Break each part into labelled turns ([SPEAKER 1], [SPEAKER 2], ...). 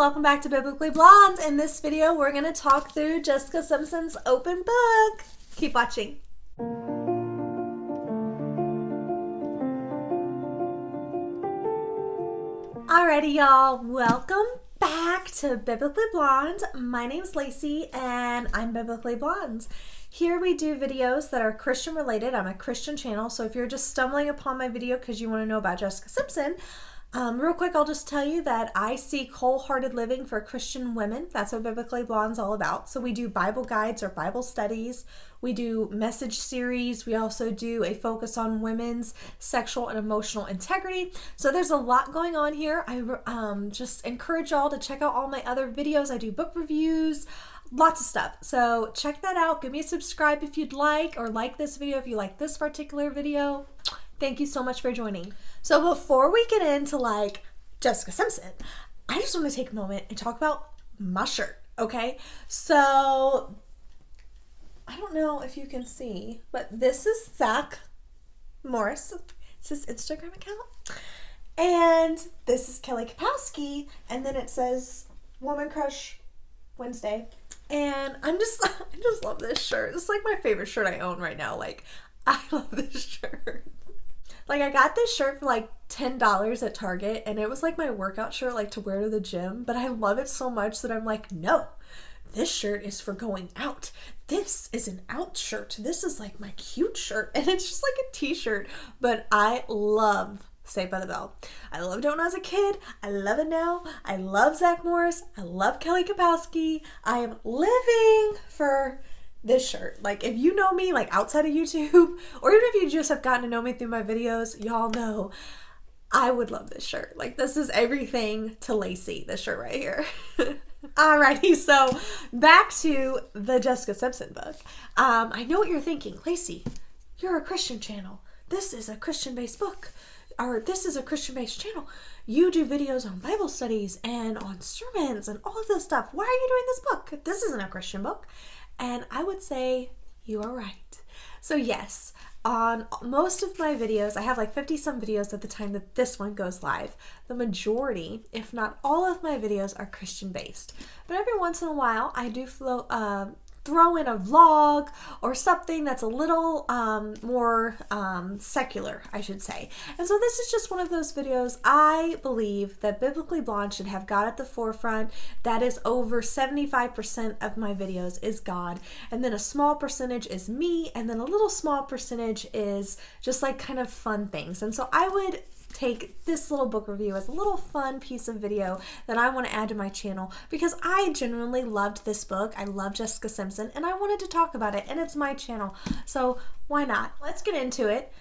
[SPEAKER 1] welcome back to Biblically Blonde. In this video, we're going to talk through Jessica Simpson's open book. Keep watching. Alrighty, y'all. Welcome back to Biblically Blonde. My name's Lacey, and I'm Biblically Blonde. Here we do videos that are Christian related. I'm a Christian channel, so if you're just stumbling upon my video because you want to know about Jessica Simpson, real quick, I'll just tell you that I seek wholehearted living for Christian women. That's what Biblically Blonde's all about. So we do Bible guides or Bible studies. We do message series. We also do a focus on women's sexual and emotional integrity. So there's a lot going on here. I just encourage y'all to check out all my other videos. I do book reviews, lots of stuff. So check that out. Give me a subscribe if you'd like, or like this video if you like this particular video. Thank you so much for joining. So before we get into Jessica Simpson, I just want to take a moment and talk about my shirt, okay? So I don't know if you can see, but this is Zach Morris. It's his Instagram account. And this is Kelly Kapowski. And then it says Woman Crush Wednesday. And I just love this shirt. It's like my favorite shirt I own right now. I love this shirt. I got this shirt for $10 at Target, and it was my workout shirt to wear to the gym, but I love it so much that I'm no, this shirt is for going out. This is an out shirt. This is my cute shirt, and it's just a t-shirt, but I love Saved by the Bell. I loved it when I was a kid. I love it now. I love Zach Morris. I love Kelly Kapowski. I am living for this shirt. If you know me outside of YouTube, or even if you just have gotten to know me through my videos, y'all know I would love this shirt. This is everything to Lacey, this shirt right here. Alrighty, so back to the Jessica Simpson book. I know what you're thinking. Lacey, you're a Christian channel. This is a Christian-based book. Or this is a Christian-based channel. You do videos on Bible studies and on sermons and all of this stuff. Why are you doing this book? This isn't a Christian book. And I would say you are right. So yes, on most of my videos, I have 50 some videos at the time that this one goes live. The majority, if not all of my videos, are Christian based. But every once in a while, I do throw in a vlog or something that's a little more secular, I should say. And so this is just one of those videos I believe that Biblically Blonde should have God at the forefront. That is over 75% of my videos is God. And then a small percentage is me. And then a little small percentage is just kind of fun things. And so I would take this little book review as a little fun piece of video that I want to add to my channel because I genuinely loved this book. I love Jessica Simpson and I wanted to talk about it, and it's my channel, so why not? Let's get into it.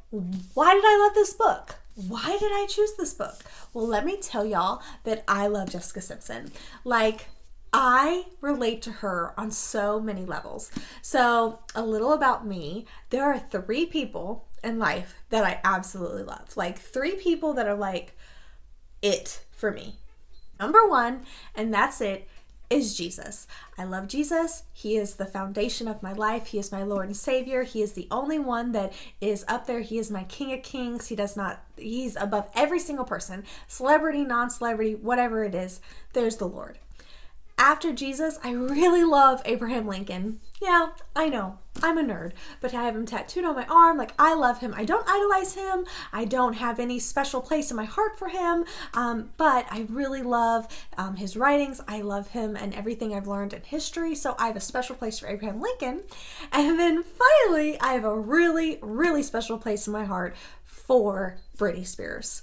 [SPEAKER 1] Why did I love this book? Why did I choose this book? Well, let me tell y'all that I love Jessica Simpson. I relate to her on so many levels. So a little about me. There are 3 people in life that I absolutely love. 3 people that are it for me. Number 1, and that's it, is Jesus. I love Jesus. He is the foundation of my life. He is my Lord and Savior. He is the only one that is up there. He is my King of Kings. He's above every single person. Celebrity, non-celebrity, whatever it is, there's the Lord. After Jesus, I really love Abraham Lincoln. Yeah, I know, I'm a nerd, but I have him tattooed on my arm. I love him. I don't idolize him. I don't have any special place in my heart for him, but I really love his writings. I love him and everything I've learned in history, so I have a special place for Abraham Lincoln. And then finally, I have a really, really special place in my heart for Britney Spears.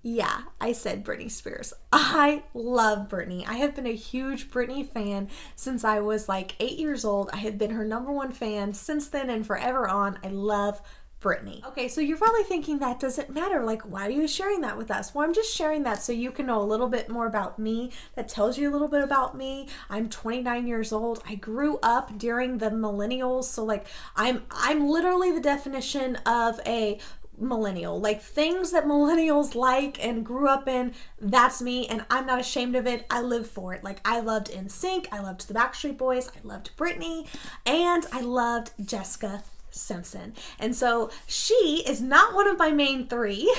[SPEAKER 1] Yeah, I said Britney Spears. I love Britney. I have been a huge Britney fan since I was 8 years old. I have been her #1 fan since then and forever on. I love Britney. Okay, so you're probably thinking that doesn't matter. Why are you sharing that with us? Well, I'm just sharing that so you can know a little bit more about me. That tells you a little bit about me. I'm 29 years old. I grew up during the millennials, so I'm literally the definition of a millennial. Things that millennials like and grew up in, that's me, and I'm not ashamed of it. I live for it. I loved NSYNC, I loved the Backstreet Boys, I loved Britney, and I loved Jessica Simpson. And so she is not one of my main three,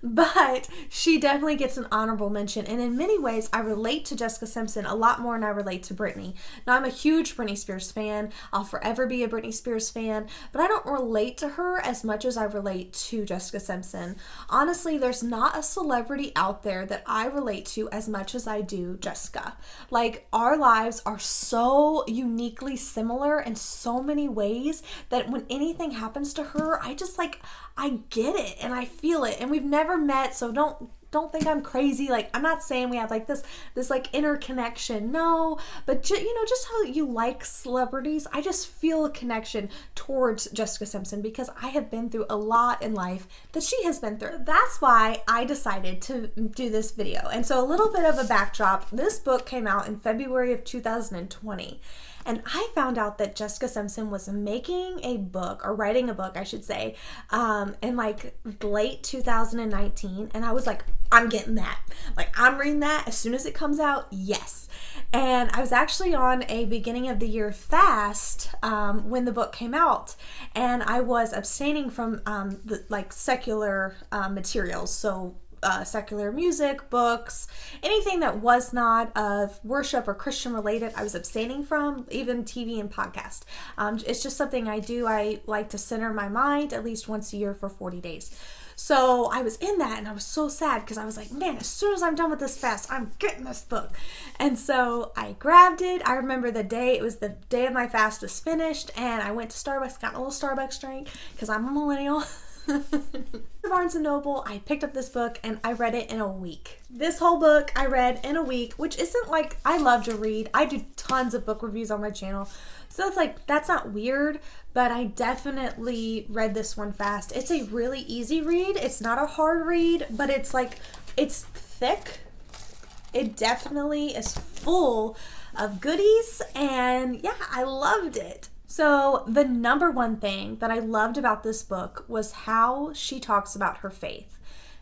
[SPEAKER 1] but she definitely gets an honorable mention. And in many ways, I relate to Jessica Simpson a lot more than I relate to Britney. Now, I'm a huge Britney Spears fan. I'll forever be a Britney Spears fan, but I don't relate to her as much as I relate to Jessica Simpson. Honestly, there's not a celebrity out there that I relate to as much as I do Jessica. Like, our lives are so uniquely similar in so many ways that when anything happens to her, I just like, I get it and I feel it. And we've never met, so don't think I'm crazy. Like, I'm not saying we have like this like interconnection. No, but just how you like celebrities, I just feel a connection towards Jessica Simpson because I have been through a lot in life that she has been through. That's why I decided to do this video. And so a little bit of a backdrop. This book came out in February of 2020. And I found out that Jessica Simpson was making a book, or writing a book, I should say, in like late 2019. And I was like, I'm getting that. Like, I'm reading that as soon as it comes out. Yes. And I was actually on a beginning of the year fast when the book came out. And I was abstaining from the like secular materials. So secular music, books, anything that was not of worship or Christian related, I was abstaining from, even TV and podcast. It's just something I do. I like to center my mind at least once a year for 40 days. So I was in that and I was so sad because I was like, man, as soon as I'm done with this fast, I'm getting this book. And so I grabbed it. I remember the day, it was the day of my fast was finished, and I went to Starbucks, got a little Starbucks drink because I'm a millennial. Barnes & Noble, I picked up this book and I read it in a week. This whole book I read in a week, which isn't like, I love to read. I do tons of book reviews on my channel. So it's like, that's not weird, but I definitely read this one fast. It's a really easy read. It's not a hard read, but it's like, it's thick. It definitely is full of goodies, and yeah, I loved it. So the number one thing that I loved about this book was how she talks about her faith.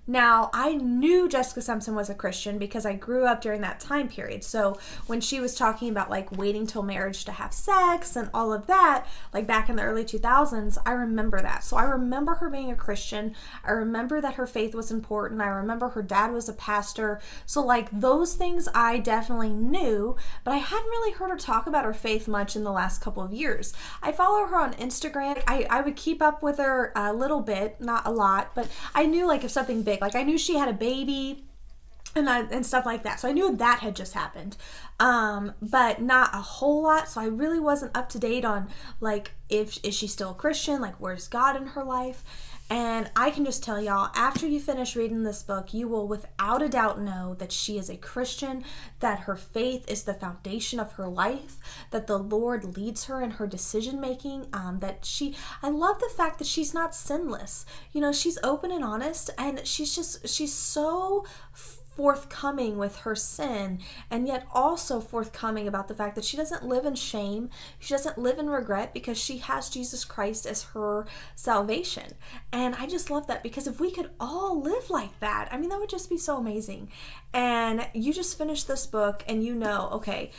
[SPEAKER 1] Now, I knew Jessica Simpson was a Christian because I grew up during that time period. So when she was talking about like waiting till marriage to have sex and all of that, like back in the early 2000s, I remember that. So I remember her being a Christian. I remember that her faith was important. I remember her dad was a pastor. So like those things I definitely knew, but I hadn't really heard her talk about her faith much in the last couple of years. I follow her on Instagram. I would keep up with her a little bit, not a lot, but I knew like if something big, like I knew she had a baby and stuff like that. So I knew that had just happened, but not a whole lot. So I really wasn't up to date on like, is she still a Christian? Like, where's God in her life? And I can just tell y'all, after you finish reading this book, you will without a doubt know that she is a Christian, that her faith is the foundation of her life, that the Lord leads her in her decision making, I love the fact that she's not sinless. You know, she's open and honest, and she's so forthcoming with her sin, and yet also forthcoming about the fact that she doesn't live in shame, she doesn't live in regret, because she has Jesus Christ as her salvation. And I just love that, because if we could all live like that, I mean, that would just be so amazing. And you just finish this book and you know, okay,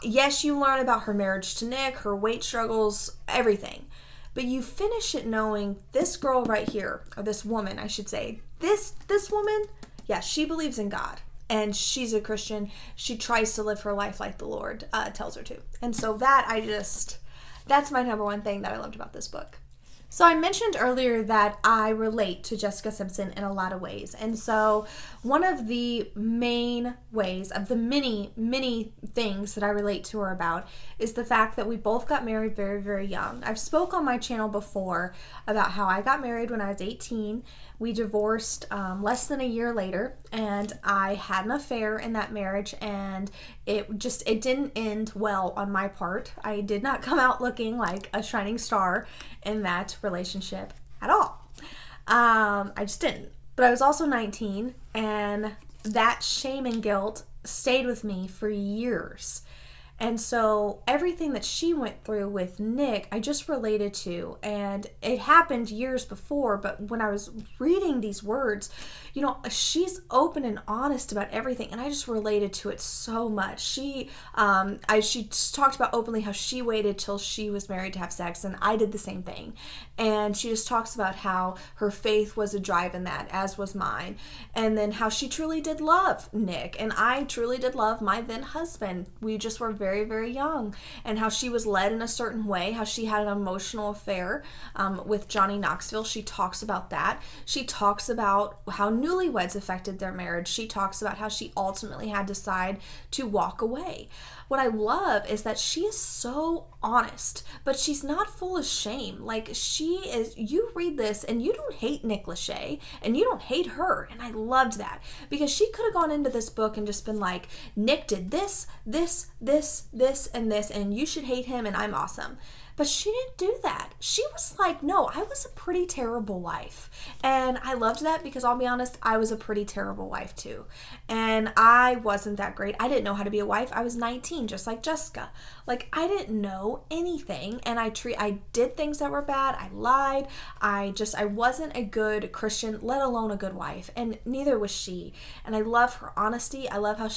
[SPEAKER 1] yes, you learn about her marriage to Nick, her weight struggles, everything, but you finish it knowing this girl right here, or this woman, I should say, this woman, yeah, she believes in God, and she's a Christian. She tries to live her life like the Lord tells her to. And so that's my number one thing that I loved about this book. So I mentioned earlier that I relate to Jessica Simpson in a lot of ways. And so one of the main ways of the many, many things that I relate to her about is the fact that we both got married very, very young. I've spoke on my channel before about how I got married when I was 18. We divorced less than a year later, and I had an affair in that marriage, and it didn't end well on my part. I did not come out looking like a shining star in that relationship at all. I just didn't. But I was also 19, and that shame and guilt stayed with me for years. And so everything that she went through with Nick, I just related to. And it happened years before, but when I was reading these words, she's open and honest about everything, and I just related to it so much. She talked about openly how she waited till she was married to have sex, and I did the same thing. And she just talks about how her faith was a drive in that, as was mine, and then how she truly did love Nick, and I truly did love my then husband. We just were very, very young, and how she was led in a certain way, how she had an emotional affair with Johnny Knoxville. She talks about that. She talks about how newlyweds affected their marriage. She talks about how she ultimately had to decide to walk away. What I love is that she is so honest, but she's not full of shame. Like, she is, you read this and you don't hate Nick Lachey and you don't hate her. And I loved that, because she could have gone into this book and just been like, Nick did this, and this, and you should hate him and I'm awesome. But she didn't do that. She was like, no, I was a pretty terrible wife. And I loved that, because I'll be honest, I was a pretty terrible wife too. And I wasn't that great. I didn't know how to be a wife. I was 19, just like Jessica. Like, I didn't know anything. And I did things that were bad. I lied. I wasn't a good Christian, let alone a good wife. And neither was she. And I love her honesty. I love how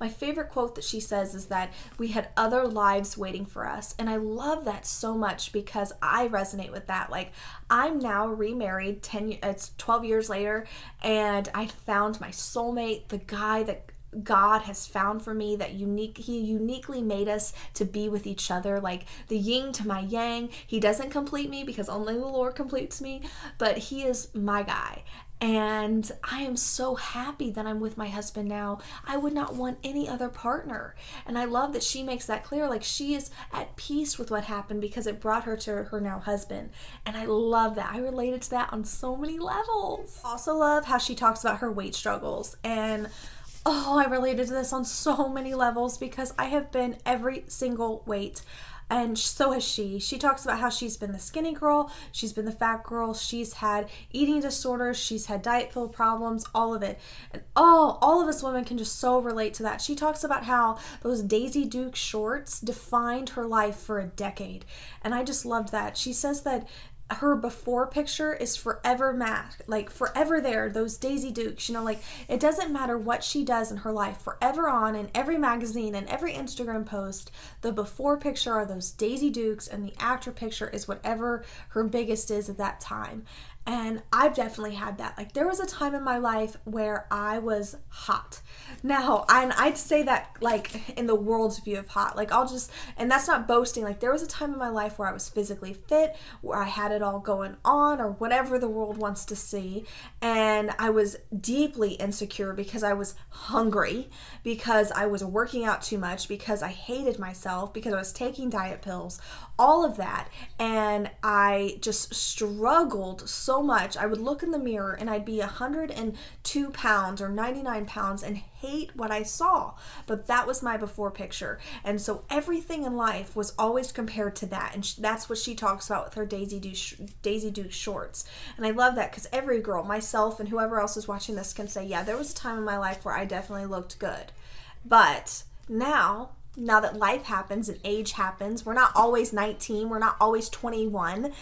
[SPEAKER 1] my favorite quote that she says is that we had other lives waiting for us. And I love that so much, because I resonate with that. Like, I'm now remarried 12 years later, and I found my soulmate, the guy that God has found for me, that he uniquely made us to be with each other, like the yin to my yang. He doesn't complete me, because only the Lord completes me, but he is my guy. And I am so happy that I'm with my husband now. I would not want any other partner. And I love that she makes that clear. Like, she is at peace with what happened because it brought her to her now husband. And I love that. I related to that on so many levels. Also love how she talks about her weight struggles. And I related to this on so many levels, because I have been every single weight. And so has she. She talks about how she's been the skinny girl, she's been the fat girl, she's had eating disorders, she's had diet pill problems, all of it. And all of us women can just so relate to that. She talks about how those Daisy Duke shorts defined her life for a decade. And I just loved that. She says that her before picture is forever masked, like forever there, those Daisy Dukes, like it doesn't matter what she does in her life, forever on in every magazine and every Instagram post, the before picture are those Daisy Dukes, and the after picture is whatever her biggest is at that time. And I've definitely had that. Like, there was a time in my life where I was hot. Now, I'd say that like in the world's view of hot. Like, and that's not boasting. Like, there was a time in my life where I was physically fit, where I had it all going on, or whatever the world wants to see. And I was deeply insecure because I was hungry, because I was working out too much, because I hated myself, because I was taking diet pills, all of that. And I just struggled so much. I would look in the mirror and I'd be 102 pounds or 99 pounds and hate what I saw. But that was my before picture. And so everything in life was always compared to that. And that's what she talks about with her Daisy Duke shorts. And I love that, because every girl, myself and whoever else is watching this, can say, yeah, there was a time in my life where I definitely looked good. But now that life happens and age happens, we're not always 19, we're not always 21,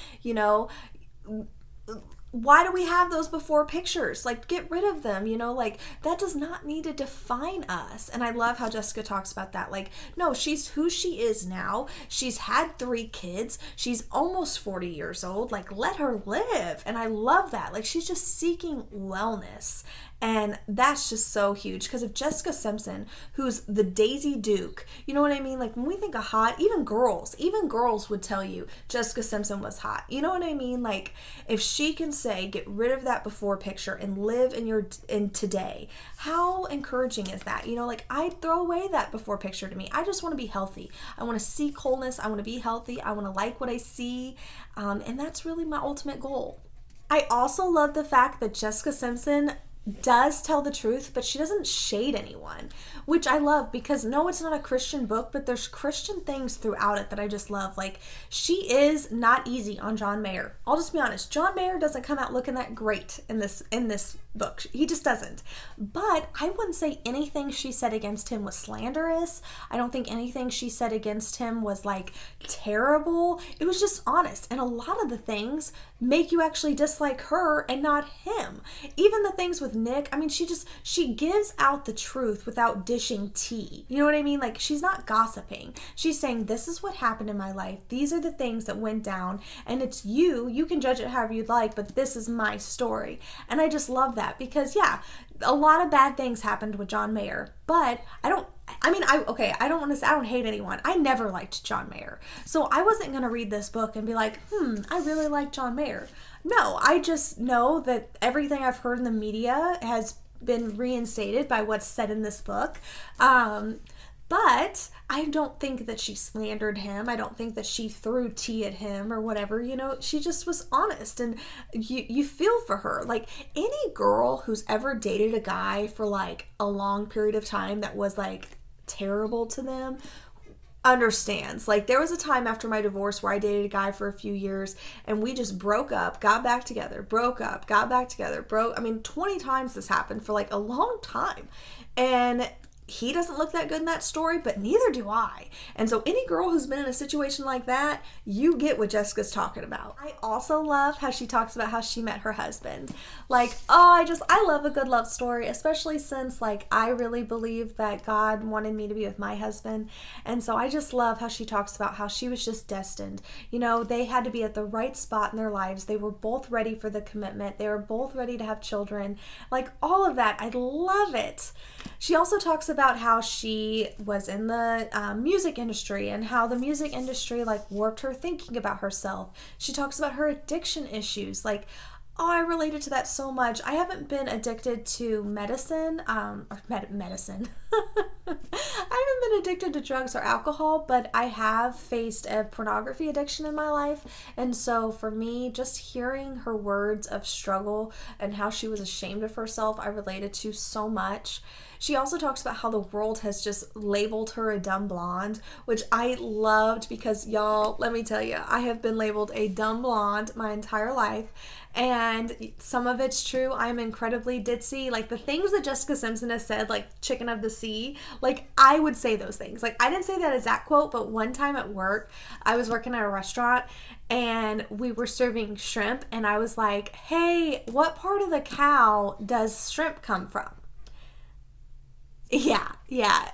[SPEAKER 1] why do we have those before pictures? Like, get rid of them, like, that does not need to define us. And I love how Jessica talks about that. Like, no, she's who she is now. She's had 3 kids. She's almost 40 years old. Like, let her live. And I love that. Like, she's just seeking wellness. And that's just so huge, because if Jessica Simpson, who's the Daisy Duke, you know what I mean? Like, when we think of hot, even girls would tell you Jessica Simpson was hot. You know what I mean? Like, if she can say, get rid of that before picture and live in today, how encouraging is that? Like, I'd throw away that before picture to me. I just want to be healthy. I want to seek wholeness. I want to be healthy. I want to like what I see. And that's really my ultimate goal. I also love the fact that Jessica Simpson does tell the truth, but she doesn't shade anyone, which I love, because no, it's not a Christian book, but there's Christian things throughout it that I just love. Like, she is not easy on John Mayer. I'll just be honest, John Mayer doesn't come out looking that great in this book. He just doesn't. But I wouldn't say anything she said against him was slanderous. I don't think anything she said against him was like terrible. It was just honest. And a lot of the things make you actually dislike her and not him. Even the things with Nick, I mean, she gives out the truth without dishing tea. You know what I mean? Like, she's not gossiping. She's saying, this is what happened in my life. These are the things that went down, and it's you can judge it however you'd like, but this is my story. And I just love that because, yeah, a lot of bad things happened with John Mayer, but I don't hate anyone. I never liked John Mayer. So I wasn't going to read this book and be like, I really like John Mayer. No, I just know that everything I've heard in the media has been reinstated by what's said in this book. But I don't think that she slandered him. I don't think that she threw tea at him or whatever. You know, she just was honest, and you feel for her. Like, any girl who's ever dated a guy for like a long period of time that was like terrible to them understands. Like, there was a time after my divorce where I dated a guy for a few years and we just broke up, got back together, broke up, got back together, 20 times this happened for like a long time. And he doesn't look that good in that story, but neither do I. And so any girl who's been in a situation like that, you get what Jessica's talking about. I also love how she talks about how she met her husband. Like, I love a good love story, especially since like I really believe that God wanted me to be with my husband. And so I just love how she talks about how she was just destined. You know, they had to be at the right spot in their lives. They were both ready for the commitment. They were both ready to have children. Like, all of that. I love it. She also talks about how she was in the music industry and how the music industry like warped her thinking about herself. She talks about her addiction issues. Like, I related to that so much. I haven't been addicted to medicine, medicine. I haven't been addicted to drugs or alcohol, but I have faced a pornography addiction in my life. And so for me, just hearing her words of struggle and how she was ashamed of herself, I related to so much. She also talks about how the world has just labeled her a dumb blonde, which I loved because, y'all, let me tell you, I have been labeled a dumb blonde my entire life. And some of it's true. I'm incredibly ditzy. Like, the things that Jessica Simpson has said, like chicken of the sea, like, I would say those things. Like, I didn't say that exact quote, but one time at work, I was working at a restaurant and we were serving shrimp, and I was like, hey, what part of the cow does shrimp come from? Yeah.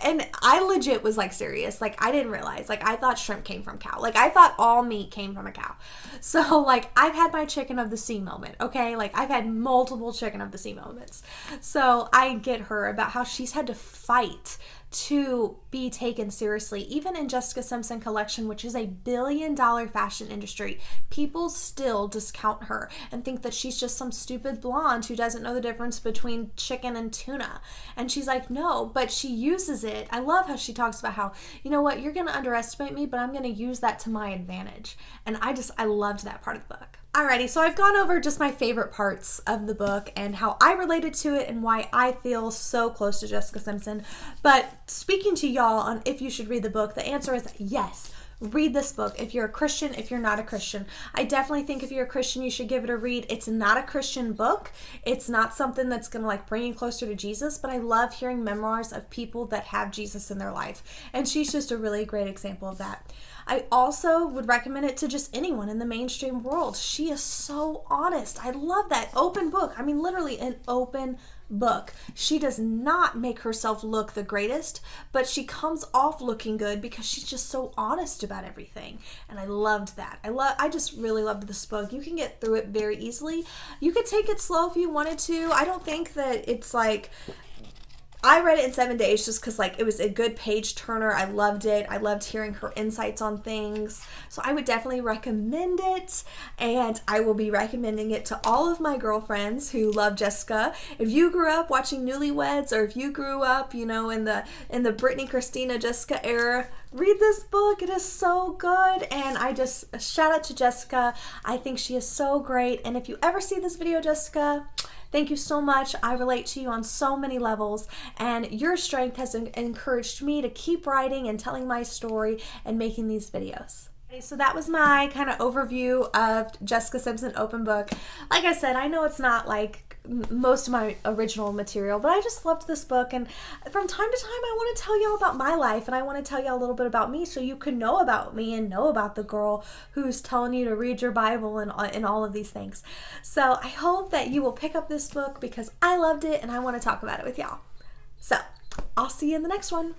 [SPEAKER 1] And I legit was like serious. Like, I didn't realize. Like, I thought shrimp came from cow. Like, I thought all meat came from a cow. So, like, I've had my chicken of the sea moment, okay? Like, I've had multiple chicken of the sea moments. So, I get her about how she's had to fight to be taken seriously. Even in Jessica Simpson collection, which is a $1 billion fashion industry, people still discount her and think that she's just some stupid blonde who doesn't know the difference between chicken and tuna. And she's like, no, but she uses it. I love how she talks about how, you know what, you're going to underestimate me, but I'm going to use that to my advantage. And I loved that part of the book. Alrighty, so I've gone over just my favorite parts of the book and how I related to it and why I feel so close to Jessica Simpson. But speaking to y'all on if you should read the book, the answer is yes. Read this book if you're a Christian, if you're not a Christian. I definitely think if you're a Christian, you should give it a read. It's not a Christian book. It's not something that's going to like bring you closer to Jesus, but I love hearing memoirs of people that have Jesus in their life. And she's just a really great example of that. I also would recommend it to just anyone in the mainstream world. She is so honest. I love that open book. I mean, literally an open book. She does not make herself look the greatest, but she comes off looking good because she's just so honest about everything. And I loved that. I just really loved this book. You can get through it very easily. You could take it slow if you wanted to. I don't think that it's like, I read it in 7 days just because like it was a good page turner. I loved it. I loved hearing her insights on things. So I would definitely recommend it, and I will be recommending it to all of my girlfriends who love Jessica. If you grew up watching Newlyweds, or if you grew up, you know, in the Britney, Christina, Jessica era, read this book. It is so good. And I just shout out to Jessica. I think she is so great. And if you ever see this video, Jessica, thank you so much. I relate to you on so many levels, and your strength has encouraged me to keep writing and telling my story and making these videos. Okay, so that was my kind of overview of Jessica Simpson open book. Like I said, I know it's not like most of my original material, but I just loved this book. And from time to time, I want to tell y'all about my life, and I want to tell y'all a little bit about me so you can know about me and know about the girl who's telling you to read your Bible and all of these things. So I hope that you will pick up this book because I loved it and I want to talk about it with y'all. So I'll see you in the next one.